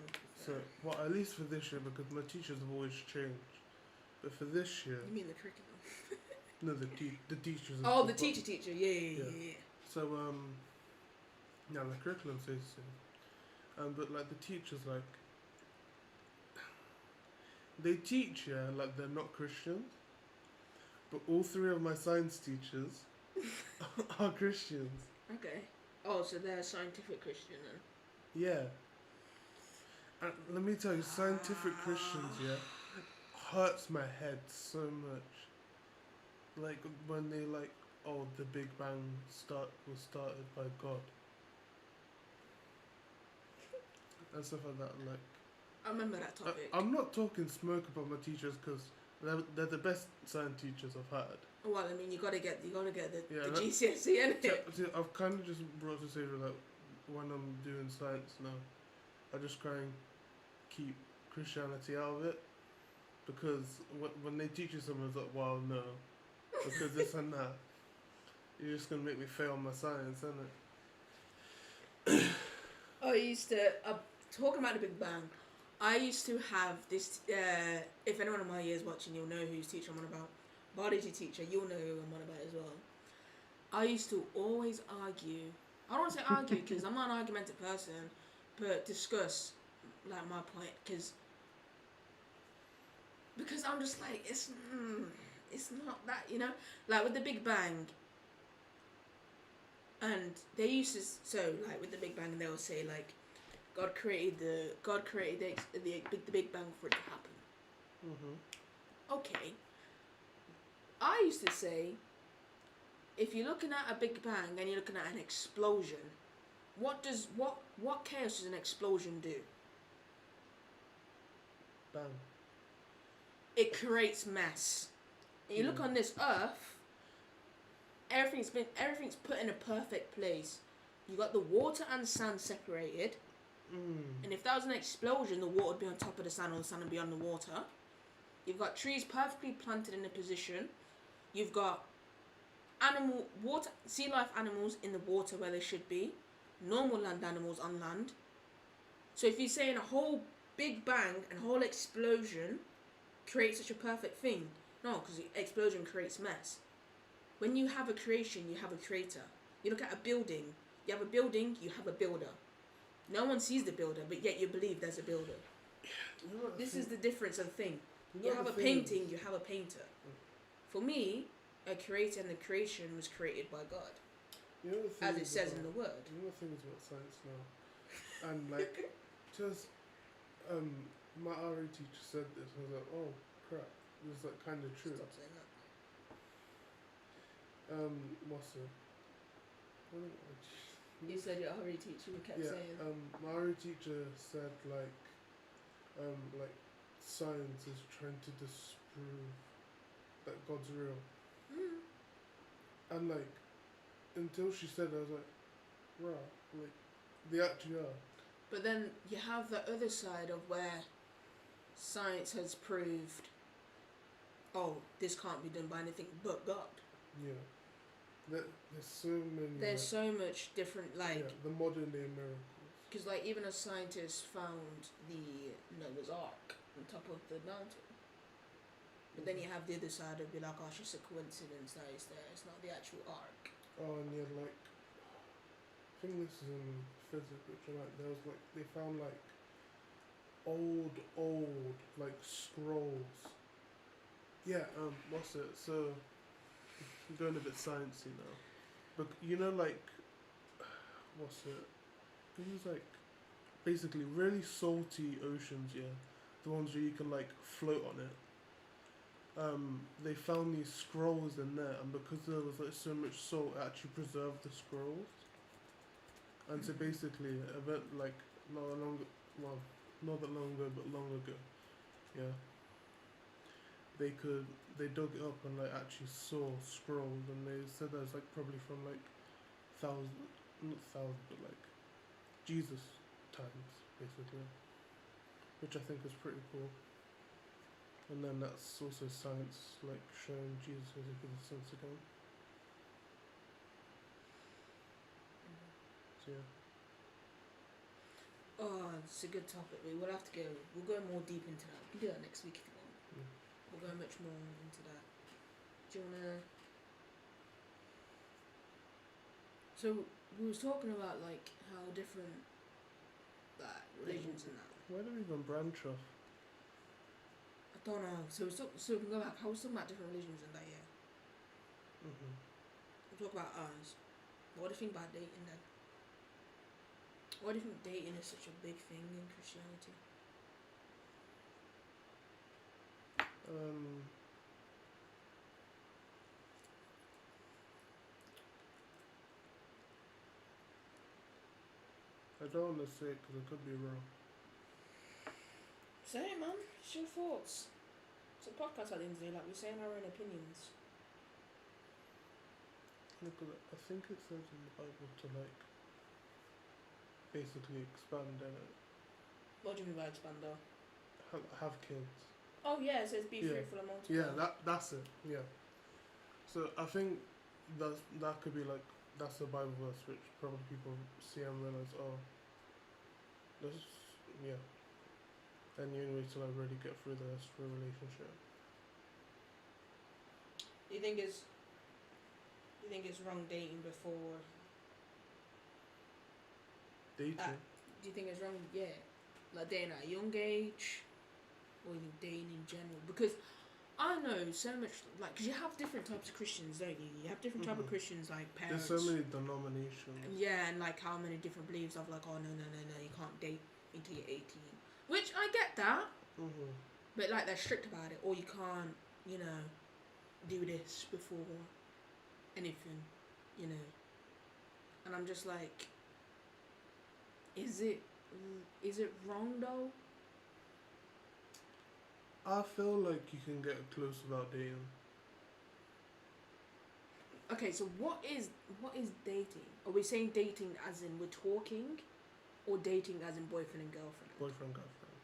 So, well, at least for this year, because my teachers have always changed. But for this year. You mean the curriculum? No, the teachers. Oh, the teacher. Yeah. So yeah, the curriculum stays the same. But like the teachers, like they teach, like they're not Christians. But all three of my science teachers are Christians. Okay. Oh, so they're a scientific Christian then? Yeah. And let me tell you, scientific Christians, hurts my head so much. Like when they the Big Bang was started by God. And stuff like that, like. I remember that topic. I'm not talking smoke about my teachers because they're the best science teachers I've had. Well, I mean, you gotta get the Yeah, GCSE, innit? See, I've kind of just brought to say that when I'm doing science now, I just try and keep Christianity out of it, because when they teach you something, it's like, well, no, because this and that, you're just gonna make me fail my science, isn't it? I used to talking about the Big Bang. I used to have this. If anyone in my year is watching, you'll know whose teacher I'm on about. Biology teacher, you'll know who I'm on about as well. I used to always argue. I don't want to say argue because I'm not an argumentative person, but discuss like my point because I'm just like it's not that, you know, like with the Big Bang. And they used to like with the Big Bang, they will say like God created the Big Bang for it to happen. Mm-hmm. Okay. I used to say, if you're looking at a Big Bang and you're looking at an explosion, what chaos does an explosion do? Bang. It creates mess. And you look on this Earth, everything's put in a perfect place. You got the water and sand separated. And if that was an explosion, the water would be on top of the sand, or the sand would be on the water. You've got trees perfectly planted in a position. You've got sea life animals in the water where they should be. Normal land animals on land. So if you're saying a whole Big Bang and a whole explosion creates such a perfect thing, no, because the explosion creates mess. When you have a creation, you have a creator. You look at a building. You have a building, you have a builder. No one sees the builder, but yet you believe there's a builder. This is the difference of thing. You have a painting, you have a painter. For me, a creator and the creation was created by God. You know as it says in the word. You know the thing is about science now? And like, just, my RE teacher said this, I was like, oh crap, this is like kind of true. Stop saying that. What's it? You said your RE teacher kept saying. My RE teacher said like science is trying to disprove that God's real. And like, until she said it, I was like, right, like, they actually are. But then you have the other side of where science has proved, oh, this can't be done by anything but God. Yeah. There's so many. There's so much different, like. Yeah, the modern day miracles. Because, like, even a scientist found the Noah's Ark on top of the mountain. But then you have the other side of be like, oh, it's just a coincidence that it's there. It's not the actual ark. Oh, and yeah, like, I think this is in physics, which are like, there was like, they found like old, like scrolls. Yeah, what's it? So, I'm going a bit sciencey now. But, you know, like, what's it? Things like, basically really salty oceans, yeah. The ones where you can like float on it. They found these scrolls in there, and because there was like so much salt, it actually preserved the scrolls. And so basically, not that long ago, but long ago, yeah. They dug it up and like actually saw scrolls, and they said that it's like probably from like not thousand, but like Jesus times, basically, which I think is pretty cool. And then that's also science, like showing Jesus as a good sense again. So yeah. Oh, it's a good topic. We'll have to go. We'll go more deep into that. We can do that next week if you want. We'll go much more into that. Do you wanna? So we was talking about like how different like religions and that. Where do we even branch off? I don't know. So we can go back. I was talking about different religions and that, yeah. We'll talk about ours. What do you think about dating then? Why do you think dating is such a big thing in Christianity? I don't want to say it because I could be wrong. Say it, man. It's your thoughts. It's a podcast at the end of the day, like we're saying our own opinions. Yeah, 'cause I think it says in the Bible to like basically expand and What do you mean by expander? have kids. Oh yeah, it says be Yeah. fruitful and multiply. Yeah, that's it. Yeah. So I think that could be like that's a Bible verse which probably people see and realize, oh, this is, yeah. And the only way to like really get through this for a relationship. Do you think it's wrong dating before? Dating. Do you think it's wrong? Yeah, like dating at a young age, or even dating in general? Because I know so much, like, because you have different types of Christians, don't you? You have different type of Christians, like parents. There's so many denominations. Yeah, and like how many different beliefs of like, oh no, you can't date until you're 18. Which I get that, but like they're strict about it, or you can't, do this before anything, And I'm just like, is it wrong though? I feel like you can get close without dating. Okay, so what is dating? Are we saying dating as in we're talking, or dating as in boyfriend and girlfriend? Boyfriend, girlfriend.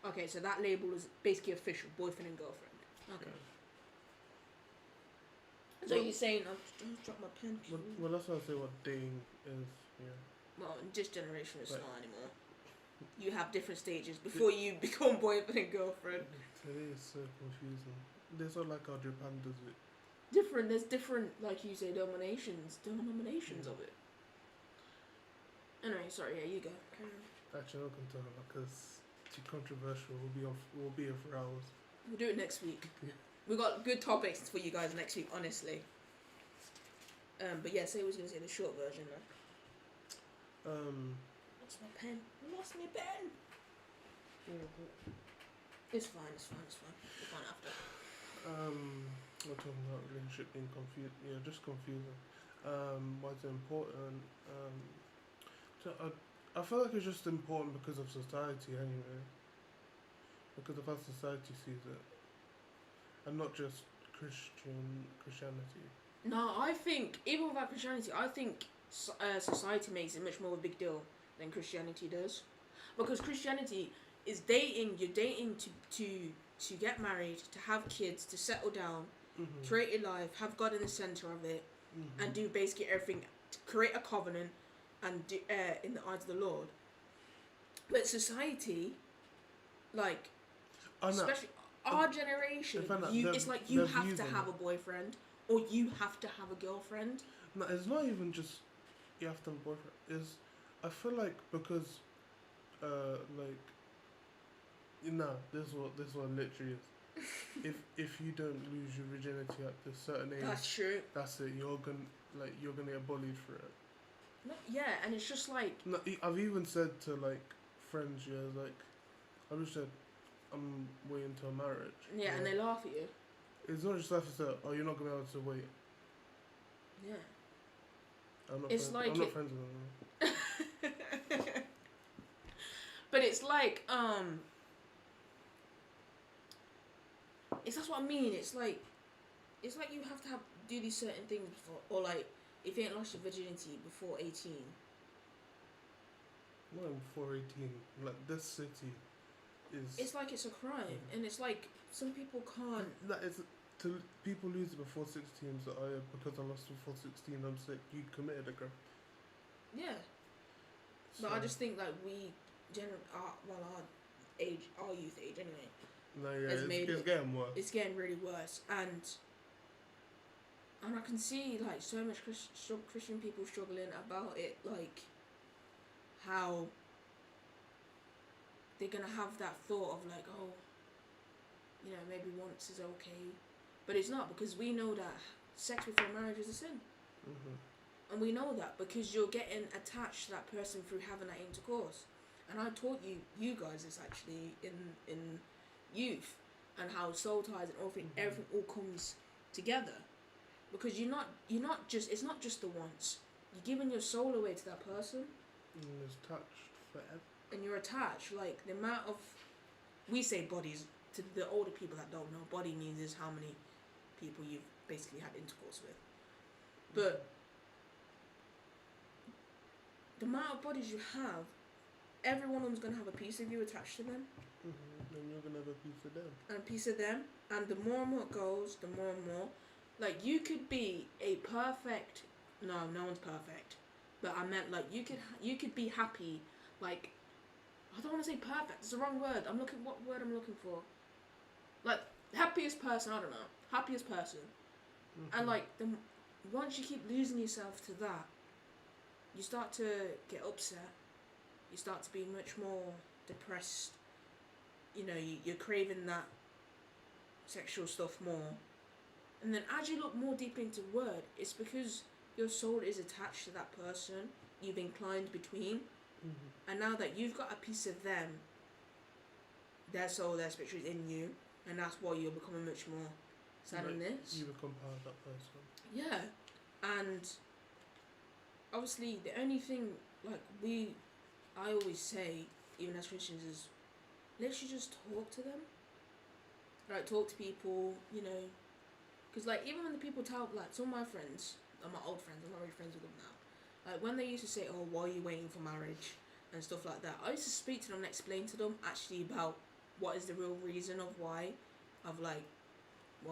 Okay, so that label is basically official, boyfriend and girlfriend. Okay. Yeah. So you're saying, I'll drop my pen. Well, that's what I say what dating is, yeah. Well, in this generation it's But not anymore. You have different stages before you become boyfriend and girlfriend. Today is so confusing. There's not like how Japan does it. There's different, like you say, denominations of it. Anyway, sorry, yeah, you go. Carry on. Actually, I'm not going to talk about because it's too controversial. We'll be here for hours. We'll do it next week. Yeah. We've got good topics for you guys next week, honestly. But yeah, say I was going to say the short version though. Lost my pen. Lost my pen. It's fine. We'll find after. We're talking about relationship being just confusing. What's important? I feel like it's just important because of society anyway. Because of how society sees it. And not just Christianity. No, I think, even without Christianity, I think society makes it much more of a big deal than Christianity does. Because Christianity is dating, you're dating to get married, to have kids, to settle down, create a life, have God in the centre of it, and do basically everything, to create a covenant, and do, in the eyes of the Lord. But society, like, especially our generation, it's like you have to have a boyfriend, or you have to have a girlfriend. No, it's not even just you have to have a boyfriend. I feel like because, this is what literally is. if you don't lose your virginity at this certain age, That's true. That's it. You're gonna get bullied for it. No, yeah, and it's just like. No, I've even said to like friends, I've just said, I'm waiting till marriage. Yeah, and they laugh at you. It's not just like to say, oh, you're not gonna be able to wait. Yeah. I'm not friends with them. But it's like, that's what I mean. It's like you have to do these certain things before, or like, if you ain't lost your virginity before 18. Not before 18. Like, this city is. It's like it's a crime, and it's like some people can't. That is to people lose it before 16. So because I lost before 16, I'm sick. You committed a crime. Yeah. So, But I just think like we our youth age anyway. No, yeah, it's getting worse. It's getting really worse, and I can see like so much Christian people struggling about it, like how they're gonna have that thought of like, oh, maybe once is okay, but it's not, because we know that sex before marriage is a sin. And we know that because you're getting attached to that person through having that intercourse. And I taught you guys this actually in youth, and how soul ties and everything all comes together, because it's not just the once. You're giving your soul away to that person. And it's touched forever. And you're attached. Like the amount of, we say bodies to the older people that don't know. Body means is how many people you've basically had intercourse with. But the amount of bodies you have, every one of them's gonna have a piece of you attached to them. And you're gonna have a piece of them. And a piece of them, and the more and more it goes, the more and more. Like, you could be a perfect. No one's perfect. But I meant, like, you could be happy. Like, I don't want to say perfect. It's the wrong word. What word I'm looking for? Like, happiest person. I don't know. Happiest person. And like, once you keep losing yourself to that, you start to get upset. You start to be much more depressed. You know, you're craving that sexual stuff more. And then as you look more deep into word, it's because your soul is attached to that person you've inclined between. And now that you've got a piece of them, their soul, their spirit is in you, and that's why you're becoming much more sad in this. You become part of that person. Yeah. And obviously the only thing, like, I always say, even as Christians, is literally just talk to them. Like, talk to people, you know. Because, like, even when the people tell, like, some of my friends, my old friends, I'm not really friends with them now. Like, when they used to say, oh, why are you waiting for marriage? And stuff like that. I used to speak to them and explain to them, actually, about what is the real reason of why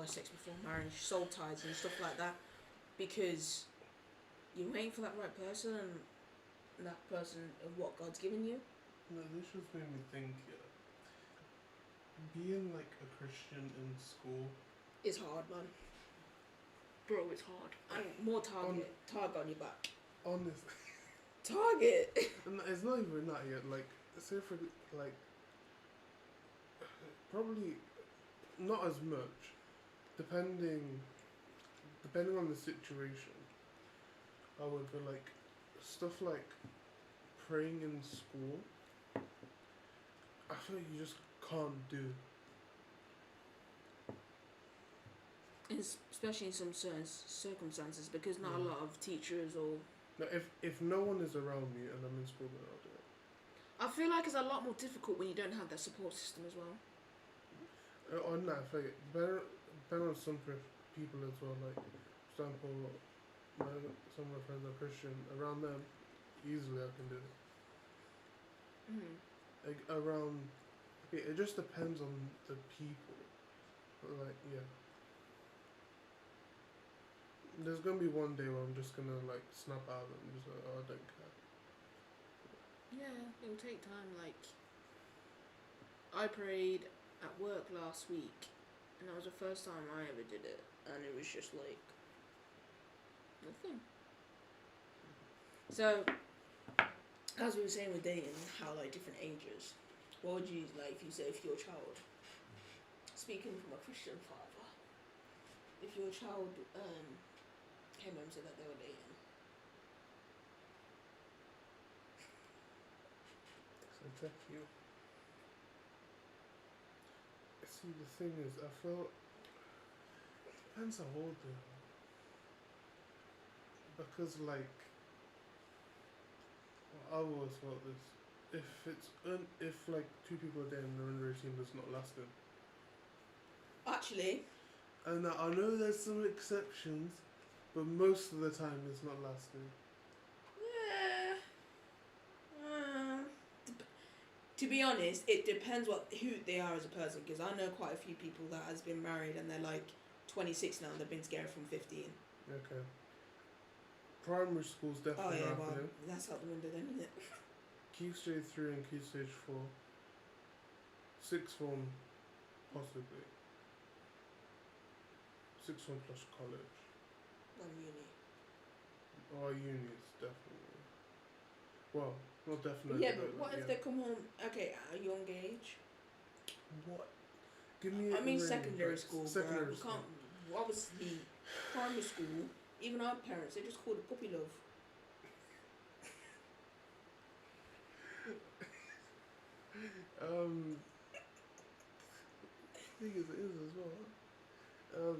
sex before marriage, soul ties and stuff like that. Because you're waiting for that right person, and that person of what God's given you. No, this just made me think, being like a Christian in school is hard, man. Bro, it's hard. And more target on your back. Honest. Target. And it's not even that yet. Like, say for like, probably not as much, depending on the situation. However, like stuff like praying in school, I feel like you just can't do. Especially in some certain circumstances, because not a lot of teachers or. Now, if no one is around me and I'm in school, then I'll do it. I feel like it's a lot more difficult when you don't have that support system as well. On that, I feel like better on some people as well. Like, for example, some of my friends are Christian. Around them, easily I can do it. Like it just depends on the people. But like, yeah. There's gonna be one day where I'm just gonna like snap out and just like, oh, I don't care. Yeah, it'll take time. Like, I prayed at work last week, and that was the first time I ever did it, and it was just like nothing. So, as we were saying with dating, how like different ages, what would you like if you say if your child, speaking from a Christian father, if your child came home and said that they were dating? So thank you. See, the thing is, I feel depends how old they are. Because like, I always felt this. If like two people are dating and they're in a routine that's not lasting. Actually. And I know there's some exceptions, but most of the time it's not lasting. Yeah. To be honest, it depends who they are as a person. Because I know quite a few people that has been married and they're like 26 now and they've been together from 15. Okay. Primary school's definitely happening. Well, that's out the window then, isn't it? Key stage 3 and key stage 4. Sixth form, possibly. Sixth form plus college. And uni. Or uni's definitely. Well, not definitely. Yeah, but what if they come home, okay, at a young age? What? Give me. I mean, secondary school. Secondary bro. school. Can't, obviously, primary school. Even our parents, they just called it puppy love. Thing is, it is as well.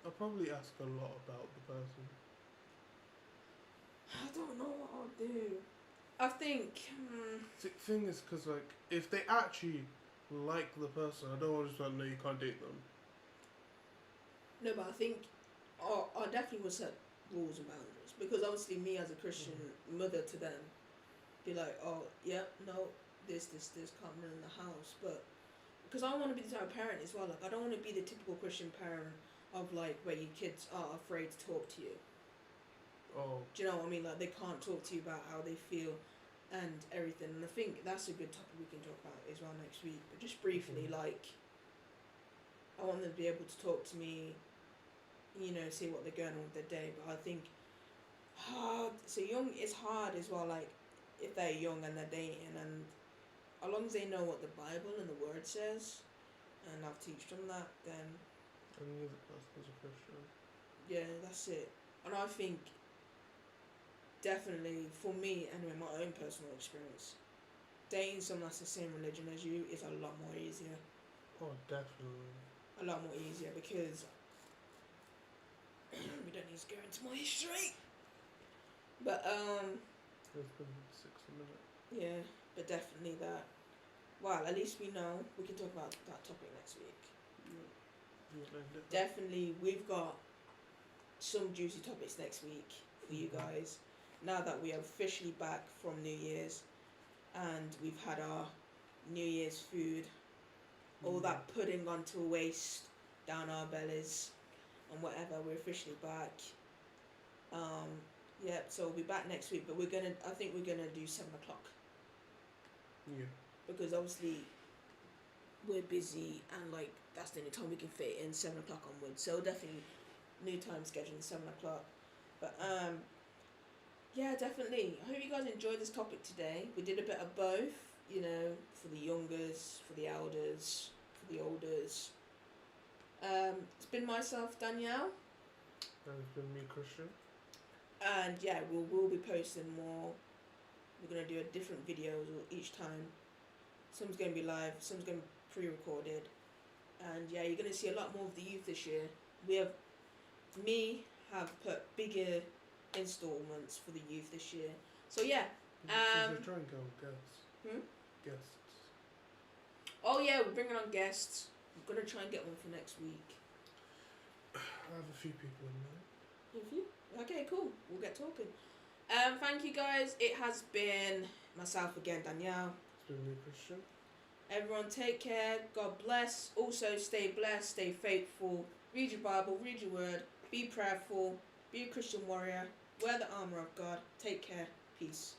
I'll probably ask a lot about the person. I don't know what I'll do. I think. The thing is, because like, if they actually like the person, I don't want to just like, no, you can't date them. No, but I think I definitely would set rules and boundaries, because obviously me as a Christian mother to them, be like, oh yeah, no, this can't run in the house, but because I want to be the type of parent as well. Like I don't want to be the typical Christian parent of like where your kids are afraid to talk to you. Oh. Do you know what I mean? Like they can't talk to you about how they feel and everything. And I think that's a good topic we can talk about as well next week. But just briefly, like I want them to be able to talk to me, you know, see what they're going on with their day. But I think so young, it's hard as well. Like if they're young and they're dating, and as long as they know what the Bible and the Word says, and I've teached them that, then And the other person's a Christian. yeah, that's it. And I think definitely for me, anyway, my own personal experience, dating someone that's the same religion as you is a lot more easier. Oh, definitely. A lot more easier because we don't need to go into my history. But It's been 6 minutes. yeah, but definitely that. Well, at least we know we can talk about that topic next week. Definitely, we've got some juicy topics next week for you guys. Now that we are officially back from New Year's, and we've had our New Year's food, all that pudding gone to waste down our bellies, and whatever. We're officially back. Yeah, so we'll be back next week. But I think we're gonna do 7:00. Yeah. Because obviously we're busy and like that's the only time we can fit in 7:00 onwards. So definitely new time schedule 7:00. But yeah, definitely. I hope you guys enjoyed this topic today. We did a bit of both, you know, for the youngers, for the elders, for the olders. It's been myself, Danielle. And it's been me, Christian. And yeah, we'll be posting more. We're gonna do a different videos each time. Some's gonna be live, some's gonna be pre-recorded, and yeah, you're gonna see a lot more of the youth this year. Have put bigger installments for the youth this year. So yeah. We're trying to go with guests. Guests. Oh yeah, we're bringing on guests. We're gonna try and get one for next week. I have a few people in mind. Have you? Okay, cool. We'll get talking. Thank you guys. It has been myself again, Danielle. It's been me, Christian. Everyone take care. God bless. Also stay blessed, stay faithful. Read your Bible, read your word. Be prayerful. Be a Christian warrior. Wear the armor of God. Take care. Peace.